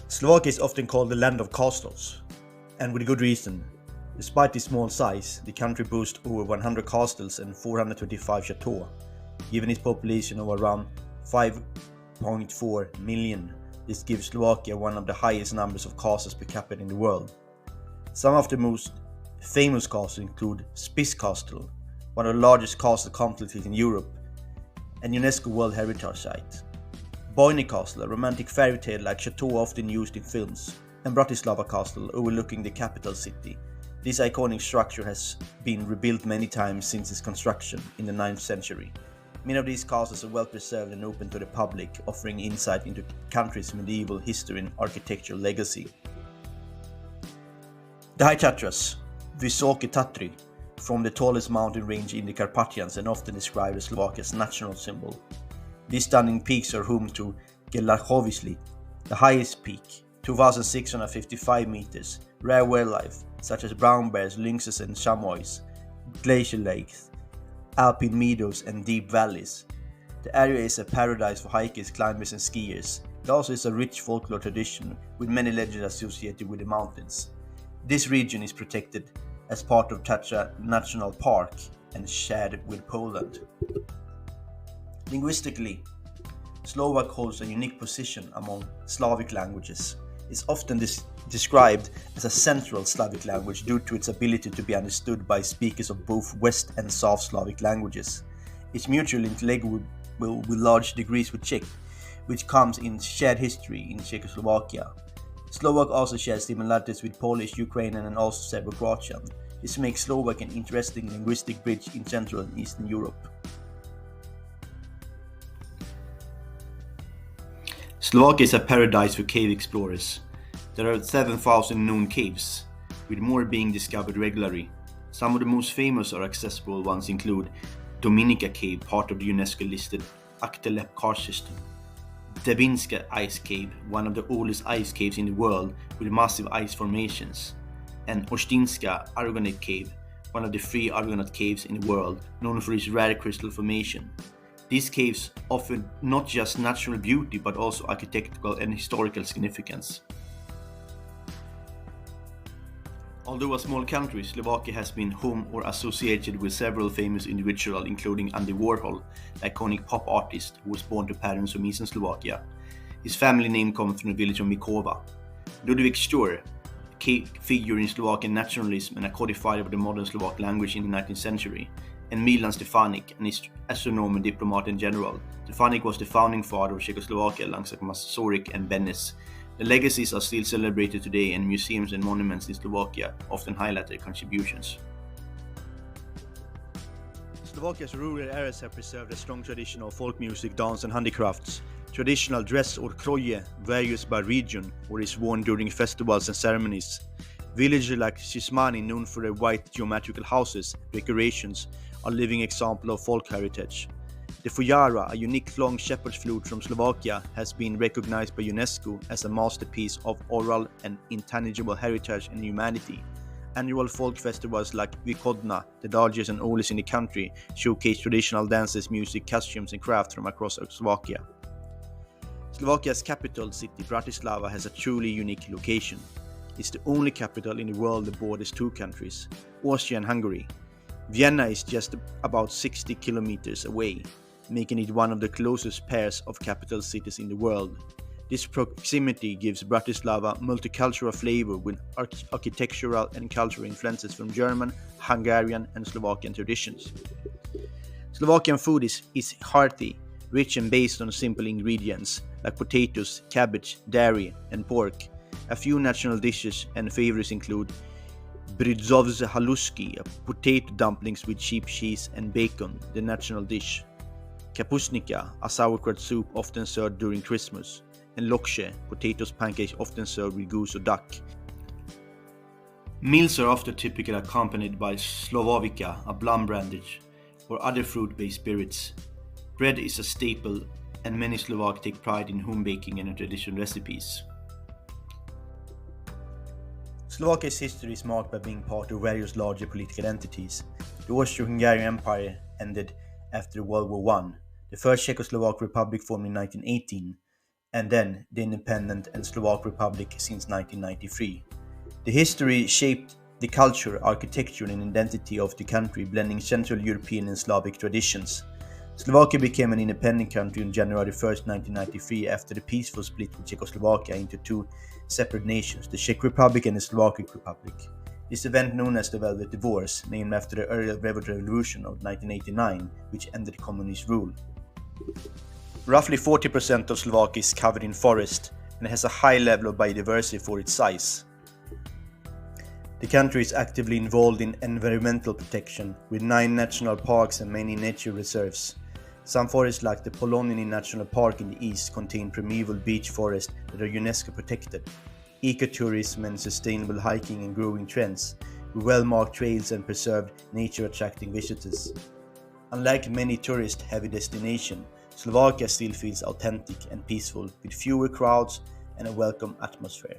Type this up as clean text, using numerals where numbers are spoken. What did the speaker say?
Slovakia is often called the land of castles, and with good reason. Despite its small size, the country boasts over 100 castles and 425 chateaux. Given its population of around 5.4 million, this gives Slovakia one of the highest numbers of castles per capita in the world. Some of the most famous castles include Spiš Castle, one of the largest castle complexes in Europe, and UNESCO World Heritage Site. Boyne Castle, a romantic fairy tale like chateau often used in films, and Bratislava Castle overlooking the capital city. This iconic structure has been rebuilt many times since its construction in the 9th century. Many of these castles are well preserved and open to the public, offering insight into the country's medieval history and architectural legacy. The High Tatras, Vysoké Tatry, form the tallest mountain range in the Carpathians and often described as Slovakia's national symbol. These stunning peaks are home to Gelachovsky, the highest peak, 2,655 meters, rare wildlife such as brown bears, lynxes and chamois, glacier lakes, alpine meadows and deep valleys. The area is a paradise for hikers, climbers and skiers. It also is a rich folklore tradition with many legends associated with the mountains. This region is protected as part of Tatra National Park and shared with Poland. Linguistically, Slovak holds a unique position among Slavic languages. It's often described as a Central Slavic language due to its ability to be understood by speakers of both West and South Slavic languages. It's mutually intelligible with large degrees with Czech, which comes in shared history in Czechoslovakia. Slovak also shares similarities with Polish, Ukrainian and also Serbo-Croatian. This makes Slovak an interesting linguistic bridge in Central and Eastern Europe. Slovakia is a paradise for cave explorers. There are 7,000 known caves, with more being discovered regularly. Some of the most famous or accessible ones include Dominica Cave, part of the UNESCO-listed Aktelep karst system, Devinska Ice Cave, one of the oldest ice caves in the world with massive ice formations, and Ostinska Argonaut Cave, one of the 3 Argonaut caves in the world, known for its rare crystal formation. These caves offer not just natural beauty but also architectural and historical significance. Although a small country, Slovakia has been home or associated with several famous individuals, including Andy Warhol, the iconic pop artist who was born to parents from Eastern Slovakia. His family name comes from the village of Mikova. Ludwig Stur, a key figure in Slovakian nationalism and a codifier of the modern Slovak language in the 19th century, and Milan Stefanik, an astronomer and diplomat in general. Stefanik was the founding father of Czechoslovakia alongside Masaryk and Benes. The legacies are still celebrated today, and museums and monuments in Slovakia often highlight their contributions. Slovakia's rural areas have preserved a strong tradition of folk music, dance and handicrafts. Traditional dress or kroje varies by region or is worn during festivals and ceremonies. Villages like Sismani, known for their white geometrical houses, decorations, are living example of folk heritage. The fujara, a unique long shepherd's flute from Slovakia, has been recognized by UNESCO as a masterpiece of oral and intangible heritage and humanity. Annual folk festivals like Vykodna, the largest and oldest in the country, showcase traditional dances, music, costumes and crafts from across Slovakia. Slovakia's capital city, Bratislava, has a truly unique location. It's the only capital in the world that borders 2 countries, Austria and Hungary. Vienna is just about 60 kilometers away, making it one of the closest pairs of capital cities in the world. This proximity gives Bratislava multicultural flavor with architectural and cultural influences from German, Hungarian and Slovakian traditions. Slovakian food is hearty, rich and based on simple ingredients like potatoes, cabbage, dairy and pork. A few national dishes and favorites include Brydzovze haluski, potato dumplings with sheep cheese and bacon, the national dish. Kapustnica, a sauerkraut soup often served during Christmas. And lokshe, potatoes pancakes often served with goose or duck. Meals are often typically accompanied by slovovica, a plum brandish, or other fruit-based spirits. Bread is a staple, and many Slovaks take pride in home baking and traditional recipes. Slovakia's history is marked by being part of various larger political entities. The Austro-Hungarian Empire ended after World War I. The first Czechoslovak Republic formed in 1918, and then the independent and Slovak Republic since 1993. The history shaped the culture, architecture, and identity of the country, blending Central European and Slavic traditions. Slovakia became an independent country on January 1, 1993, after the peaceful split of Czechoslovakia into two separate nations, the Czech Republic and the Slovak Republic. This event, known as the Velvet Divorce, named after the early revolution of 1989, which ended communist rule. Roughly 40% of Slovakia is covered in forest and has a high level of biodiversity for its size. The country is actively involved in environmental protection, with 9 national parks and many nature reserves. Some forests, like the Poloniny National Park in the east, contain primeval beech forests that are UNESCO protected. Ecotourism and sustainable hiking and growing trends, with well-marked trails and preserved nature attracting visitors. Unlike many tourist-heavy destinations, Slovakia still feels authentic and peaceful, with fewer crowds and a welcome atmosphere.